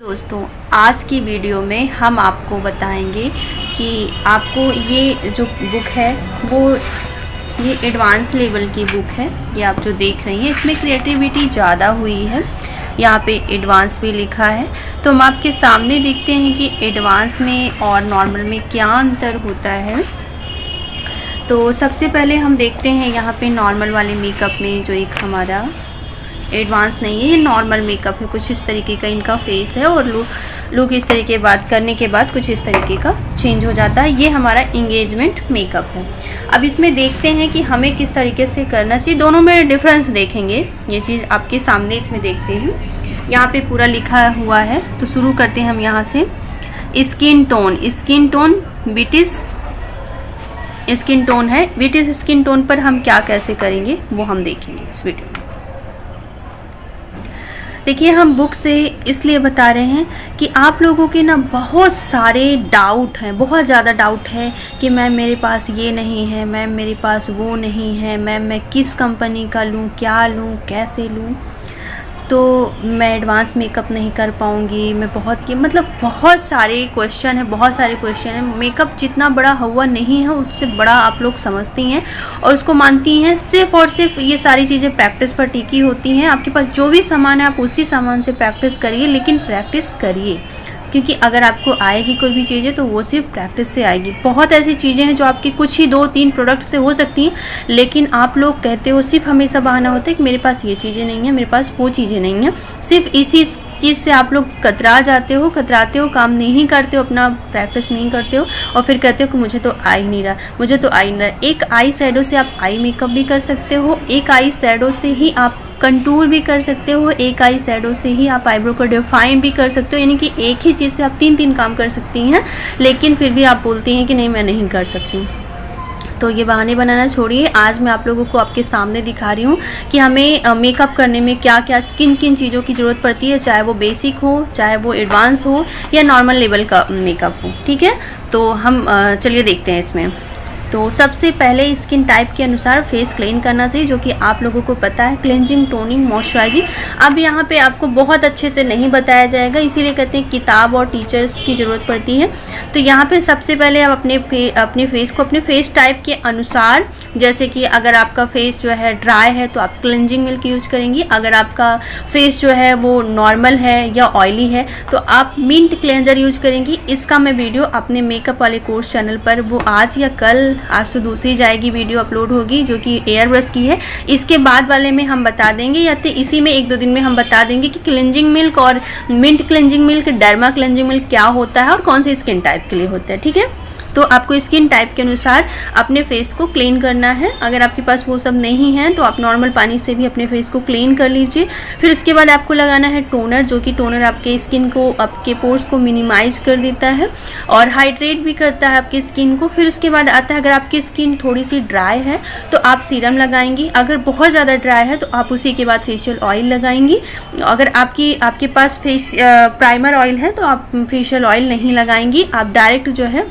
दोस्तों, आज की वीडियो में हम आपको बताएंगे कि आपको ये जो बुक है वो ये एडवांस लेवल की बुक है। ये आप जो देख रही हैं इसमें क्रिएटिविटी ज़्यादा हुई है, यहाँ पे एडवांस भी लिखा है। तो हम आपके सामने देखते हैं कि एडवांस में और नॉर्मल में क्या अंतर होता है। तो सबसे पहले हम देखते हैं यहाँ पे नॉर्मल वाले मेकअप में जो एक हमारा एडवांस नहीं है, ये नॉर्मल मेकअप है। कुछ इस तरीके का इनका फेस है और लुक इस तरीके बात करने के बाद कुछ इस तरीके का चेंज हो जाता है। ये हमारा इंगेजमेंट मेकअप है। अब इसमें देखते हैं कि हमें किस तरीके से करना चाहिए, दोनों में डिफरेंस देखेंगे। ये चीज़ आपके सामने इसमें देखते हैं, यहाँ पे पूरा लिखा हुआ है। तो शुरू करते हैं हम यहाँ से। Skin tone British skin tone है। ब्रिटिश स्किन टोन पर हम क्या कैसे करेंगे वो हम देखेंगे इस वीडियो में। देखिए, हम बुक से इसलिए बता रहे हैं कि आप लोगों के ना बहुत सारे डाउट हैं, बहुत ज़्यादा डाउट है कि मैम मेरे पास ये नहीं है, मैम मेरे पास वो नहीं है, मैम मैं किस कंपनी का लूँ, क्या लूँ, कैसे लूँ। तो मैं एडवांस मेकअप नहीं कर पाऊँगी, मैं बहुत सारे क्वेश्चन है। मेकअप जितना बड़ा हुआ नहीं है उससे बड़ा आप लोग समझती हैं और उसको मानती हैं। सिर्फ़ और सिर्फ ये सारी चीज़ें प्रैक्टिस पर टिकी होती हैं। आपके पास जो भी सामान है आप उसी सामान से प्रैक्टिस करिए, लेकिन प्रैक्टिस करिए, क्योंकि अगर आपको आएगी कोई भी चीज़ें तो वो सिर्फ प्रैक्टिस से आएगी। बहुत ऐसी चीज़ें हैं जो आपकी कुछ ही 2-3 प्रोडक्ट से हो सकती हैं, लेकिन आप लोग कहते हो, सिर्फ हमेशा बहाना होता है कि मेरे पास ये चीज़ें नहीं हैं, मेरे पास वो चीज़ें नहीं हैं। सिर्फ इसी चीज़ से आप लोग कतराते हो, काम नहीं करते हो, अपना प्रैक्टिस नहीं करते हो और फिर कहते हो कि मुझे तो आ ही नहीं रहा। एक आई शैडो से आप आई मेकअप भी कर सकते हो, एक आई शैडो से ही आप कंटूर भी कर सकते हो, एक आई शैडो से ही आप आईब्रो को डिफाइन भी कर सकते हो। यानी कि एक ही चीज़ से आप 3 काम कर सकती हैं, लेकिन फिर भी आप बोलती हैं कि नहीं मैं नहीं कर सकती। तो ये बहाने बनाना छोड़िए। आज मैं आप लोगों को आपके सामने दिखा रही हूँ कि हमें मेकअप करने में क्या क्या किन किन चीज़ों की ज़रूरत पड़ती है, चाहे वो बेसिक हो, चाहे वो एडवांस हो या नॉर्मल लेवल का मेकअप हो। ठीक है, तो हम चलिए देखते हैं इसमें। तो सबसे पहले स्किन टाइप के अनुसार फेस क्लीन करना चाहिए, जो कि आप लोगों को पता है, क्लेंजिंग, टोनिंग, मॉइस्चराइजिंग। अब यहाँ पे आपको बहुत अच्छे से नहीं बताया जाएगा, इसीलिए कहते हैं किताब और टीचर्स की ज़रूरत पड़ती है। तो यहाँ पे सबसे पहले आप अपने फेस को अपने फेस टाइप के अनुसार, जैसे कि अगर आपका फेस जो है ड्राई है तो आप क्लेंजिंग मिल्क यूज करेंगी, अगर आपका फेस जो है वो नॉर्मल है या ऑयली है तो आप मिंट क्लेंजर यूज करेंगी। इसका मैं वीडियो अपने मेकअप वाले कोर्स चैनल पर, वो आज या कल, आज तो दूसरी जाएगी वीडियो अपलोड होगी जो कि एयर ब्रश की है, इसके बाद वाले में हम बता देंगे, या तो इसी में 1-2 दिन में हम बता देंगे कि क्लेंजिंग मिल्क और mint cleansing milk, derma cleansing milk क्या होता है और कौन से स्किन टाइप के लिए होता है। ठीक है, तो आपको स्किन टाइप के अनुसार अपने फेस को क्लीन करना है। अगर आपके पास वो सब नहीं है तो आप नॉर्मल पानी से भी अपने फेस को क्लीन कर लीजिए। फिर उसके बाद आपको लगाना है टोनर, जो कि टोनर आपके स्किन को, आपके पोर्स को मिनिमाइज कर देता है और हाइड्रेट भी करता है आपकी स्किन को। फिर उसके बाद आता है, अगर आपकी स्किन थोड़ी सी ड्राई है तो आप सीरम लगाएंगी, अगर बहुत ज़्यादा ड्राई है तो आप उसी के बाद फेशियल ऑयल लगाएंगी। अगर आपके पास प्राइमर ऑयल है तो आप फेशियल ऑयल नहीं लगाएंगी, आप डायरेक्ट जो है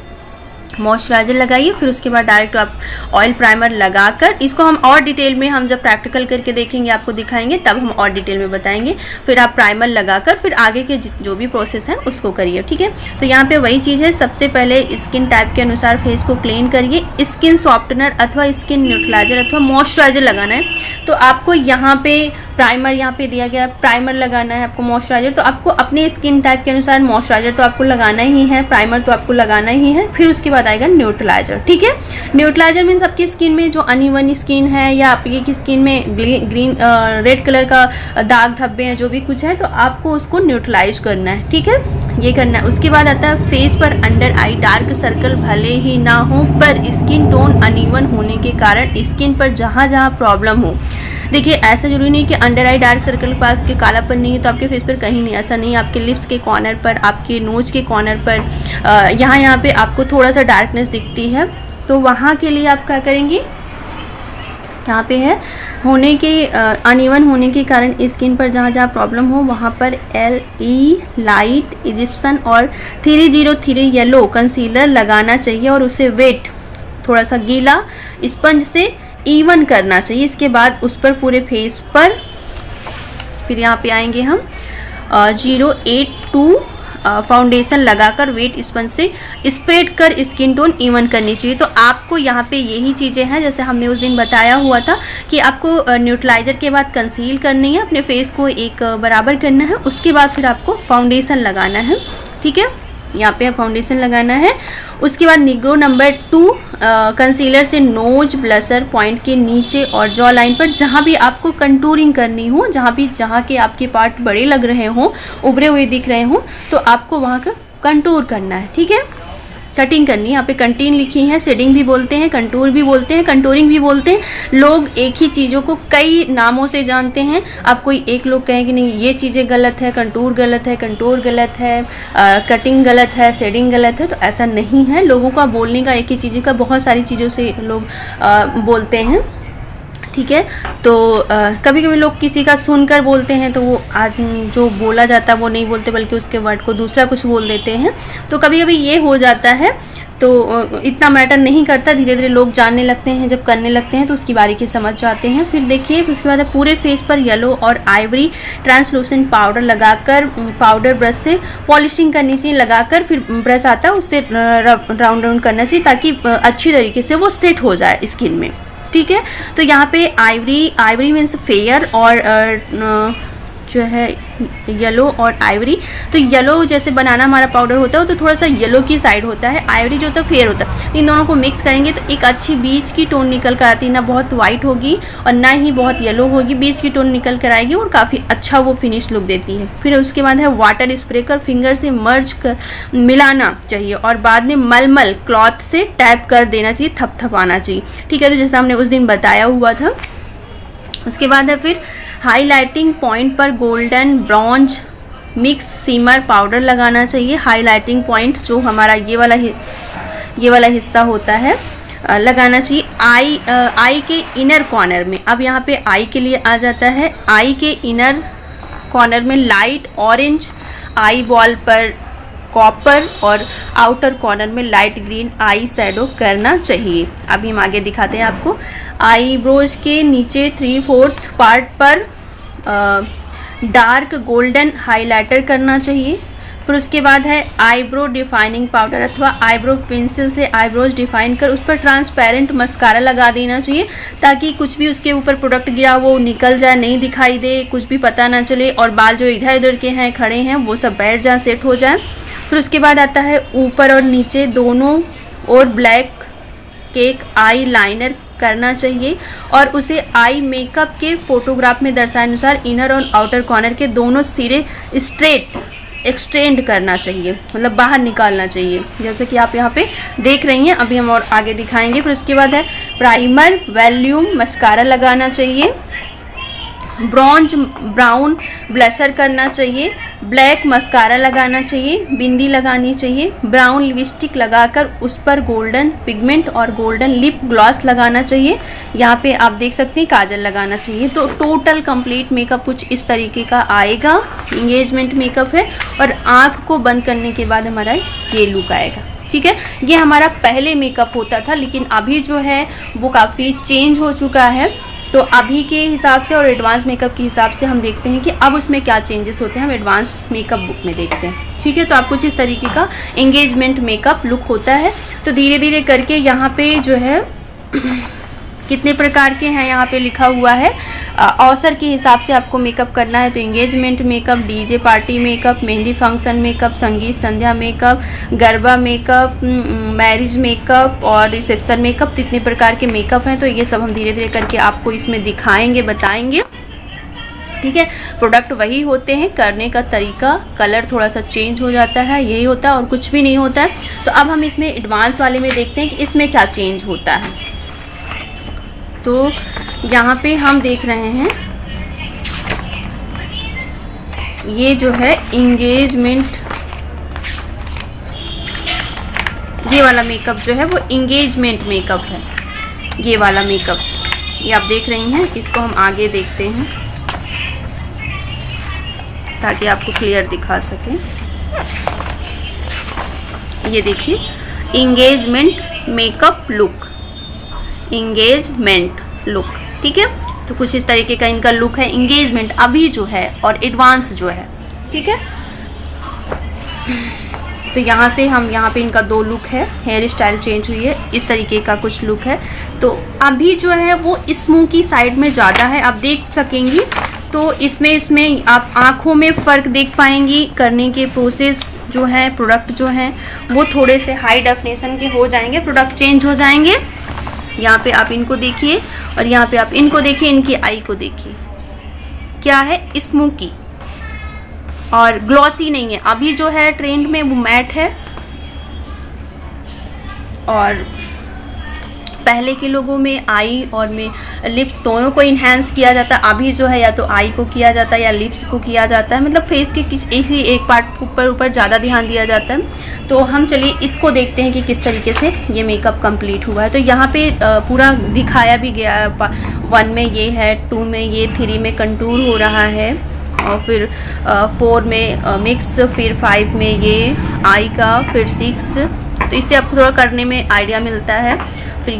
मॉइस्चराइजर लगाइए। फिर उसके बाद डायरेक्ट आप ऑयल प्राइमर लगाकर, इसको हम और डिटेल में, हम जब प्रैक्टिकल करके देखेंगे आपको दिखाएंगे तब हम और डिटेल में बताएंगे। फिर आप प्राइमर लगाकर फिर आगे के जो भी प्रोसेस है उसको करिए। ठीक है, तो यहाँ पे वही चीज़ है, सबसे पहले स्किन टाइप के अनुसार फेस को क्लीन करिए। स्किन सॉफ्टनर अथवा स्किन न्यूट्रलाइजर अथवा मॉइस्चराइजर लगाना है तो आपको यहाँ पे प्राइमर, यहाँ पे दिया गया प्राइमर लगाना है, आपको मॉइस्चराइजर, तो आपको अपने स्किन टाइप के अनुसार मॉइस्चराइजर तो आपको लगाना ही है, प्राइमर तो आपको लगाना ही है। फिर उसके बाद आएगा न्यूट्रलाइजर। ठीक है, न्यूट्रलाइजर मीन्स आपकी स्किन में जो अनइवन स्किन है या आपकी स्किन में ग्रीन रेड कलर का दाग धब्बे हैं, जो भी कुछ है, तो आपको उसको न्यूट्रलाइज करना है। ठीक है, ये करना है। उसके बाद आता है फेस पर अंडर आई डार्क सर्कल भले ही ना हो, पर स्किन टोन अनइवन होने के कारण स्किन पर जहाँ जहाँ प्रॉब्लम हो, देखिए ऐसा जरूरी नहीं कि अंडर आई डार्क सर्कल पर के कालापन नहीं है तो आपके फेस पर कहीं नहीं, ऐसा नहीं। आपके लिप्स के कॉर्नर पर, आपके नोज के कॉर्नर पर, यहाँ पे आपको थोड़ा सा डार्कनेस दिखती है, तो वहाँ के लिए आप क्या करेंगी, यहाँ पे है होने के अनइवन होने के कारण स्किन पर जहाँ जहाँ प्रॉब्लम हो वहाँ पर LE लाइट इजिप्शन और 303 येलो कंसीलर लगाना चाहिए और उसे वेट थोड़ा सा गीला स्पंज से इवन करना चाहिए। इसके बाद उस पर पूरे फेस पर, फिर यहाँ पे आएंगे हम 082 फाउंडेशन लगाकर वेट स्पंज से स्प्रेड कर स्किन टोन इवन करनी चाहिए। तो आपको यहाँ पे यही चीज़ें हैं जैसे हमने उस दिन बताया हुआ था कि आपको न्यूट्रलाइजर के बाद कंसील करनी है, अपने फेस को एक बराबर करना है, उसके बाद फिर आपको फाउंडेशन लगाना है। ठीक है, यहाँ पे फाउंडेशन लगाना है। उसके बाद निग्रो नंबर 2 कंसीलर से नोज ब्लशर पॉइंट के नीचे और जॉ लाइन पर जहाँ भी आपको कंटूरिंग करनी हो, जहाँ के आपके पार्ट बड़े लग रहे हों, उभरे हुए दिख रहे हों, तो आपको वहाँ का कंटूर करना है। ठीक है, कटिंग करनी है। यहाँ पे कंटीन लिखी है, शेडिंग भी बोलते हैं, कंटूर भी बोलते हैं, कंटूरिंग भी बोलते हैं। लोग एक ही चीज़ों को कई नामों से जानते हैं। अब कोई एक लोग कहें कि नहीं ये चीज़ें गलत है, कंटूर गलत है, कंटूर गलत है, कटिंग गलत है, शेडिंग गलत है, तो ऐसा नहीं है। लोगों का बोलने का एक ही चीज़ का बहुत सारी चीज़ों से लोग बोलते हैं। ठीक है, तो कभी कभी लोग किसी का सुनकर बोलते हैं तो वो आज जो बोला जाता है वो नहीं बोलते बल्कि उसके वर्ड को दूसरा कुछ बोल देते हैं, तो कभी कभी ये हो जाता है। तो इतना मैटर नहीं करता, धीरे धीरे लोग जानने लगते हैं, जब करने लगते हैं तो उसकी बारीकी समझ जाते हैं। फिर देखिए उसके बाद पूरे फेस पर येलो और आइवरी ट्रांसलूसेंट पाउडर लगाकर पाउडर ब्रश से पॉलिशिंग करनी चाहिए। लगाकर फिर ब्रश आता है उससे राउंड करना चाहिए ताकि अच्छी तरीके से वो सेट हो जाए स्किन में। ठीक है, तो यहाँ पे आइवरी मीन्स फेयर और जो है येलो और आइवरी। तो येलो जैसे बनाना हमारा पाउडर होता है तो थोड़ा सा येलो की साइड होता है, आइवरी जो होता है फेयर होता है। इन दोनों को मिक्स करेंगे तो एक अच्छी बीच की टोन निकल कर आती है, ना बहुत वाइट होगी और ना ही बहुत येलो होगी, बीच की टोन निकल कर आएगी और काफ़ी अच्छा वो फिनिश लुक देती है। फिर उसके बाद है वाटर स्प्रे कर फिंगर से मर्ज कर मिलाना चाहिए और बाद में मलमल क्लॉथ से टैप कर देना चाहिए, थपथपाना चाहिए। ठीक है, तो जैसा हमने उस दिन बताया हुआ था। उसके बाद है फिर हाईलाइटिंग पॉइंट पर golden bronze mix seamer powder लगाना चाहिए। हाईलाइटिंग पॉइंट जो हमारा ये वाला हिस्सा होता है लगाना चाहिए आई के इनर कॉर्नर में। अब यहाँ पे आई के लिए आ जाता है, आई के इनर कॉर्नर में लाइट ऑरेंज आई बॉल पर कॉपर और आउटर कॉर्नर में लाइट ग्रीन आई शैडो करना चाहिए। अभी हम आगे दिखाते हैं आपको। आईब्रोज के नीचे 3/4 पार्ट पर डार्क गोल्डन हाइलाइटर करना चाहिए। फिर उसके बाद है आईब्रो डिफाइनिंग पाउडर अथवा आईब्रो पेंसिल से आईब्रोज डिफाइन कर उस पर ट्रांसपेरेंट मस्कारा लगा देना चाहिए ताकि कुछ भी उसके ऊपर प्रोडक्ट गिरा वो निकल जाए, नहीं दिखाई दे, कुछ भी पता ना चले और बाल जो इधर उधर के हैं खड़े हैं वो सब बैठ जाए, सेट हो जाए। फिर उसके बाद आता है ऊपर और नीचे दोनों और ब्लैक केक आई लाइनर करना चाहिए और उसे आई मेकअप के फोटोग्राफ में दर्शाए अनुसार इनर और आउटर कॉर्नर के दोनों सिरे स्ट्रेट एक्सटेंड करना चाहिए, मतलब बाहर निकालना चाहिए, जैसे कि आप यहाँ पे देख रही हैं। अभी हम और आगे दिखाएंगे। फिर उसके बाद है प्राइमर वॉल्यूम मस्कारा लगाना चाहिए, ब्रॉन्ज ब्राउन ब्लशर करना चाहिए, ब्लैक मस्कारा लगाना चाहिए, बिंदी लगानी चाहिए, ब्राउन लिपस्टिक लगाकर उस पर गोल्डन पिगमेंट और गोल्डन लिप ग्लॉस लगाना चाहिए। यहाँ पे आप देख सकते हैं काजल लगाना चाहिए। तो टोटल कंप्लीट मेकअप कुछ इस तरीके का आएगा। इंगेजमेंट मेकअप है और आँख को बंद करने के बाद हमारा ये लुक आएगा। ठीक है, ये हमारा पहले मेकअप होता था लेकिन अभी जो है वो काफ़ी चेंज हो चुका है। तो अभी के हिसाब से और एडवांस मेकअप के हिसाब से हम देखते हैं कि अब उसमें क्या चेंजेस होते हैं, हम एडवांस मेकअप बुक में देखते हैं। ठीक है, तो आप कुछ इस तरीके का एंगेजमेंट मेकअप लुक होता है। तो धीरे धीरे करके यहाँ पे जो है कितने प्रकार के हैं यहाँ पे लिखा हुआ है। अवसर के हिसाब से आपको मेकअप करना है तो engagement makeup, DJ party makeup, mehndi function makeup, sangeet संध्या makeup, garba makeup, marriage makeup और रिसेप्शन मेकअप, इतने प्रकार के मेकअप हैं। तो ये सब हम धीरे धीरे करके आपको इसमें दिखाएंगे, बताएंगे। ठीक है, प्रोडक्ट वही होते हैं, करने का तरीका कलर थोड़ा सा चेंज हो जाता है, यही होता है और कुछ भी नहीं होता है। तो अब हम इसमें एडवांस वाले में देखते हैं कि इसमें क्या चेंज होता है। तो यहाँ पे हम देख रहे हैं ये जो है इंगेजमेंट, ये वाला मेकअप जो है वो इंगेजमेंट मेकअप है। ये वाला मेकअप ये आप देख रही हैं, इसको हम आगे देखते हैं ताकि आपको क्लियर दिखा सकें। ये देखिए engagement makeup look, engagement look. ठीक है, तो कुछ इस तरीके का इनका लुक है इंगेजमेंट अभी जो है और एडवांस जो है। ठीक है। तो यहाँ से हम यहाँ पे इनका 2 लुक है, हेयर स्टाइल चेंज हुई है, इस तरीके का कुछ लुक है। तो अभी जो है वो स्मोकी साइड में ज़्यादा है, आप देख सकेंगी। तो इसमें आप आँखों में फ़र्क देख पाएंगी। करने के प्रोसेस जो है, प्रोडक्ट जो हैं वो थोड़े से हाई डेफिनेशन के हो जाएंगे, प्रोडक्ट चेंज हो जाएंगे। यहाँ पे आप इनको देखिए और यहाँ पे आप इनको देखिए, इनकी आई को देखिए, क्या है, स्मोकी और ग्लॉसी नहीं है। अभी जो है ट्रेंड में वो मैट है, और पहले के लोगों में आई और में लिप्स दोनों को इन्हेंस किया जाता है। अभी जो है या तो आई को किया जाता है या लिप्स को किया जाता है, मतलब फेस के एक पार्ट ऊपर ज़्यादा ध्यान दिया जाता है। तो हम चलिए इसको देखते हैं कि किस तरीके से ये मेकअप कंप्लीट हुआ है। तो यहाँ पे पूरा दिखाया भी गया है, 1 में ये है, 2 में ये, 3 में कंटूर हो रहा है, और फिर 4 में मिक्स, फिर 5 में ये आई का, फिर 6। तो इससे आपको थोड़ा करने में आइडिया मिलता है। फिर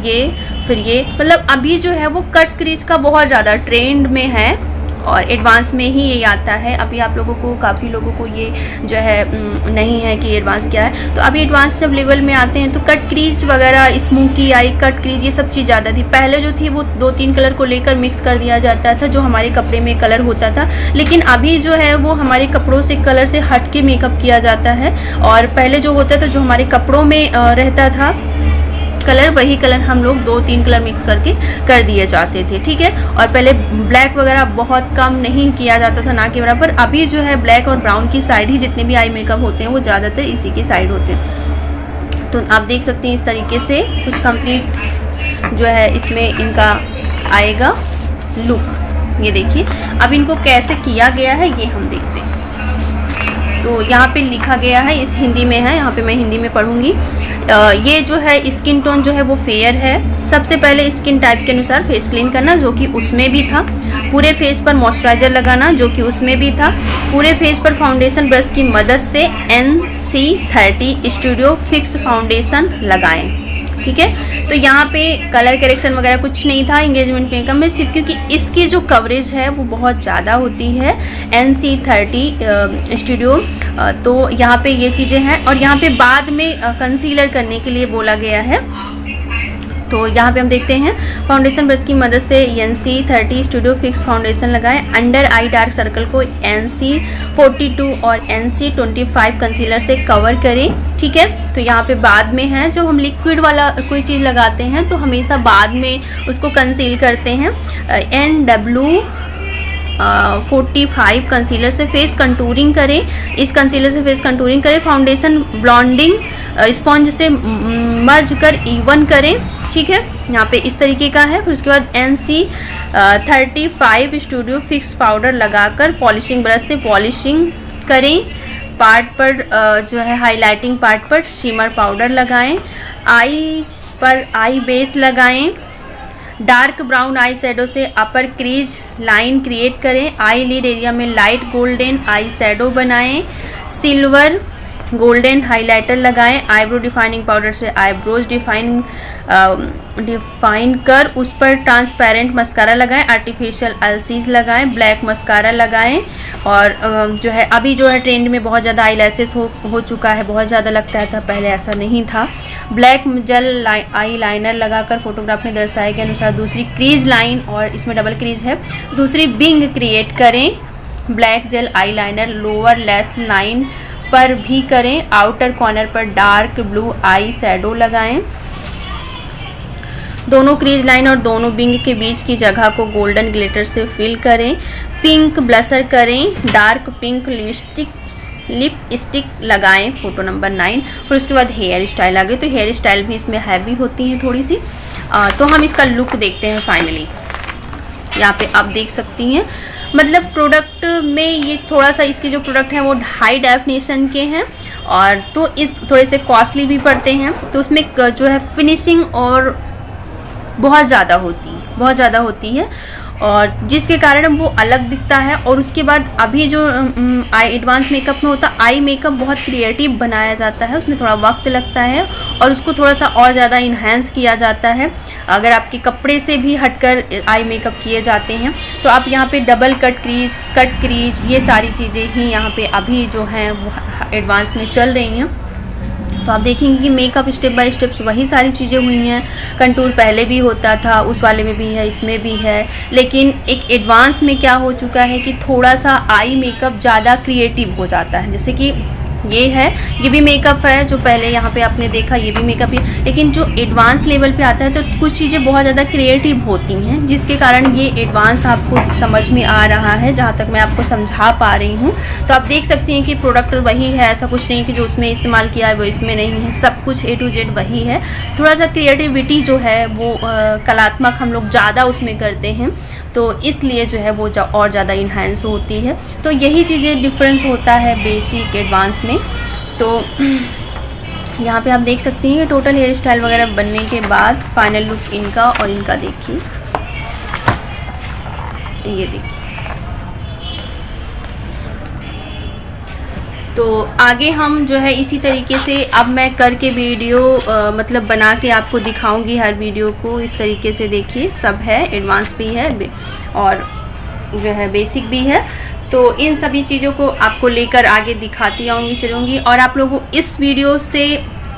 ये मतलब अभी जो है वो कट क्रीज का बहुत ज़्यादा ट्रेंड में है, और एडवांस में ही ये आता है। अभी आप लोगों को, काफ़ी लोगों को ये जो है नहीं है कि एडवांस क्या है। तो अभी एडवांस जब लेवल में आते हैं तो कट क्रीज वगैरह, स्मोकी आई, कट क्रीज, ये सब चीज़ ज़्यादा थी। पहले जो थी वो 2-3 कलर को लेकर मिक्स कर दिया जाता था, जो हमारे कपड़े में कलर होता था। लेकिन अभी जो है वो हमारे कपड़ों से, कलर से हट के मेकअप किया जाता है। और पहले जो होता था, जो हमारे कपड़ों में रहता था कलर, वही कलर हम लोग 2-3 कलर मिक्स करके कर दिए जाते थे, ठीक है। और पहले ब्लैक वगैरह बहुत कम नहीं किया जाता था, ना के बराबर। अभी जो है ब्लैक और ब्राउन की साइड ही जितने भी आई मेकअप होते हैं वो ज़्यादातर इसी की साइड होते हैं। तो आप देख सकते हैं इस तरीके से कुछ कंप्लीट जो है इसमें इनका आएगा लुक। ये देखिए अब इनको कैसे किया गया है ये हम देखते हैं। तो यहाँ पे लिखा गया है, इस हिंदी में है, यहाँ पे मैं हिंदी में पढ़ूंगी। ये जो है स्किन टोन जो है वो फेयर है। सबसे पहले स्किन टाइप के अनुसार फेस क्लीन करना, जो कि उसमें भी था। पूरे फेस पर मॉइस्चराइजर लगाना, जो कि उसमें भी था। पूरे फेस पर फाउंडेशन ब्रश की मदद से NC30 स्टूडियो फिक्स फाउंडेशन लगाएं, ठीक है। तो यहाँ पे कलर करेक्शन वगैरह कुछ नहीं था एंगेजमेंट मेकअप में, सिर्फ क्योंकि इसकी जो कवरेज है वो बहुत ज़्यादा होती है NC30 स्टूडियो। तो यहाँ पे ये चीज़ें हैं, और यहाँ पे बाद में कंसीलर करने के लिए बोला गया है। तो यहाँ पे हम देखते हैं, फाउंडेशन ब्रश की मदद से NC30 स्टूडियो फिक्स फाउंडेशन लगाएं। अंडर आई डार्क सर्कल को NC42 और NC25 कंसीलर से कवर करें, ठीक है। तो यहाँ पे बाद में है, जो हम लिक्विड वाला कोई चीज़ लगाते हैं तो हमेशा बाद में उसको कंसील करते हैं। NW45 कंसीलर से फेस कंटूरिंग करें। इस कंसीलर से फेस कंटूरिंग करें। फाउंडेशन ब्लॉन्डिंग स्पॉन्ज से मर्ज कर इवन करें, ठीक है। यहाँ पे इस तरीके का है। फिर उसके बाद NC35 स्टूडियो फिक्स पाउडर लगाकर पॉलिशिंग ब्रश से पॉलिशिंग करें। पार्ट पर जो है हाइलाइटिंग पार्ट पर शिमर पाउडर लगाएं। आई पर आई बेस लगाएं। डार्क ब्राउन आई शेडो से अपर क्रीज लाइन क्रिएट करें। आई लिड एरिया में लाइट गोल्डन आई शेडो बनाएं। सिल्वर गोल्डन हाइलाइटर लगाएं। आईब्रो डिफाइनिंग पाउडर से आईब्रोज डिफाइन कर उस पर ट्रांसपेरेंट मस्कारा लगाएं। आर्टिफिशियल अलसीज लगाएं। ब्लैक मस्कारा लगाएं। और जो है अभी जो है ट्रेंड में बहुत ज़्यादा आई लैसेस हो चुका है, बहुत ज़्यादा लगता था, पहले ऐसा नहीं था। ब्लैक जेल आई लाइनर लगाकर फोटोग्राफ में दर्शाए के अनुसार दूसरी क्रीज लाइन, और इसमें डबल क्रीज है, दूसरी विंग क्रिएट करें। Black jail eye liner lower lash line पर भी करें। आउटर कॉर्नर पर डार्क ब्लू आई शैडो लगाएं। दोनों क्रीज लाइन और दोनों विंग के बीच की जगह को गोल्डन ग्लिटर से फिल करें। पिंक ब्लशर करें। डार्क पिंक लिपस्टिक लगाएं, फोटो नंबर 9। फिर उसके बाद हेयर स्टाइल आ गई। तो हेयर स्टाइल भी इसमें हैवी होती हैं थोड़ी सी। तो हम इसका लुक देखते हैं फाइनली। यहाँ पे आप देख सकती हैं, मतलब प्रोडक्ट में ये थोड़ा सा, इसके जो प्रोडक्ट हैं वो हाई डेफिनेशन के हैं, और तो इस थोड़े से कॉस्टली भी पड़ते हैं। तो उसमें जो है फिनिशिंग और बहुत ज़्यादा होती है, और जिसके कारण वो अलग दिखता है। और उसके बाद अभी जो आई एडवांस मेकअप में होता है, आई मेकअप बहुत क्रिएटिव बनाया जाता है, उसमें थोड़ा वक्त लगता है और उसको थोड़ा सा और ज़्यादा इन्हेंस किया जाता है। अगर आपके कपड़े से भी हटकर आई मेकअप किए जाते हैं तो आप यहाँ पे डबल कट क्रीज ये सारी चीज़ें ही यहाँ पे अभी जो हैं वो एडवांस में चल रही हैं। तो आप देखेंगे कि मेकअप स्टेप बाय स्टेप्स वही सारी चीज़ें हुई हैं। कंटूर पहले भी होता था, उस वाले में भी है, इसमें भी है, लेकिन एक एडवांस में क्या हो चुका है कि थोड़ा सा आई मेकअप ज़्यादा क्रिएटिव हो जाता है। जैसे कि ये है, ये भी मेकअप है जो पहले यहाँ पे आपने देखा, ये भी मेकअप है, लेकिन जो एडवांस लेवल पे आता है तो कुछ चीज़ें बहुत ज़्यादा क्रिएटिव होती हैं, जिसके कारण ये एडवांस आपको समझ में आ रहा है, जहाँ तक मैं आपको समझा पा रही हूँ। तो आप देख सकती हैं कि प्रोडक्ट वही है, ऐसा कुछ नहीं कि जो उसमें इस्तेमाल किया है वो इसमें नहीं है, सब कुछ A to Z वही है। थोड़ा सा क्रिएटिविटी जो है वो कलात्मक हम लोग ज़्यादा उसमें करते हैं, तो इसलिए जो है वो और ज़्यादा इन्हांस होती है। तो यही चीज़ें डिफरेंस होता है बेसिक एडवांस में। तो यहाँ पे आप देख सकती हैं टोटल हेयर स्टाइल वगैरह बनने के बाद फाइनल लुक इनका, और इनका देखिए, ये देखिए। तो आगे हम जो है इसी तरीके से अब मैं करके वीडियो मतलब बना के आपको दिखाऊंगी हर वीडियो को। इस तरीके से देखिए, सब है, एडवांस भी है और जो है बेसिक भी है। तो इन सभी चीज़ों को आपको लेकर आगे दिखाती आऊँगी, चलूँगी। और आप लोगों इस वीडियो से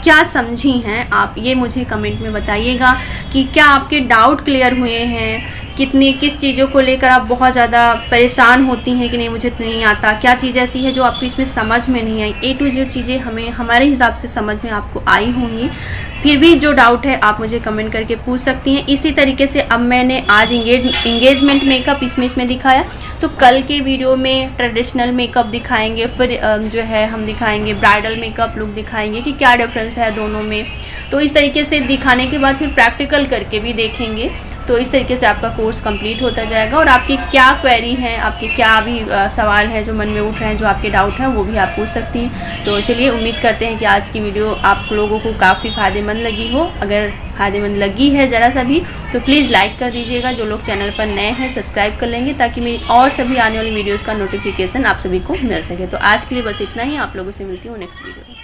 क्या समझी हैं आप, ये मुझे कमेंट में बताइएगा कि क्या आपके डाउट क्लियर हुए हैं, किस चीज़ों को लेकर आप बहुत ज़्यादा परेशान होती हैं कि नहीं मुझे नहीं आता, क्या चीज़ ऐसी है जो आपको इसमें समझ में नहीं आई। A to Z चीज़ें हमें हमारे हिसाब से समझ में आपको आई होंगी। फिर भी जो डाउट है आप मुझे कमेंट करके पूछ सकती हैं। इसी तरीके से अब मैंने आज इंगेजमेंट मेकअप इसमें दिखाया, तो कल के वीडियो में ट्रेडिशनल मेकअप दिखाएंगे, फिर जो है हम दिखाएंगे ब्राइडल मेकअप लुक दिखाएंगे कि क्या डिफरेंस है दोनों में। तो इस तरीके से दिखाने के बाद फिर प्रैक्टिकल करके भी देखेंगे। तो इस तरीके से आपका कोर्स कंप्लीट होता जाएगा। और आपकी क्या क्वेरी है, आपके क्या भी सवाल है जो मन में उठ रहे हैं, जो आपके डाउट हैं, वो भी आप पूछ सकती हैं। तो चलिए, उम्मीद करते हैं कि आज की वीडियो आप लोगों को काफ़ी फ़ायदेमंद लगी हो। अगर फ़ायदेमंद लगी है ज़रा सा भी तो प्लीज़ लाइक कर दीजिएगा। जो लोग चैनल पर नए हैं सब्सक्राइब कर लेंगे, ताकि मेरी और सभी आने वाली वीडियोज़ का नोटिफिकेशन आप सभी को मिल सके। तो आज के लिए बस इतना ही, आप लोगों से मिलती हूँ नेक्स्ट वीडियो में।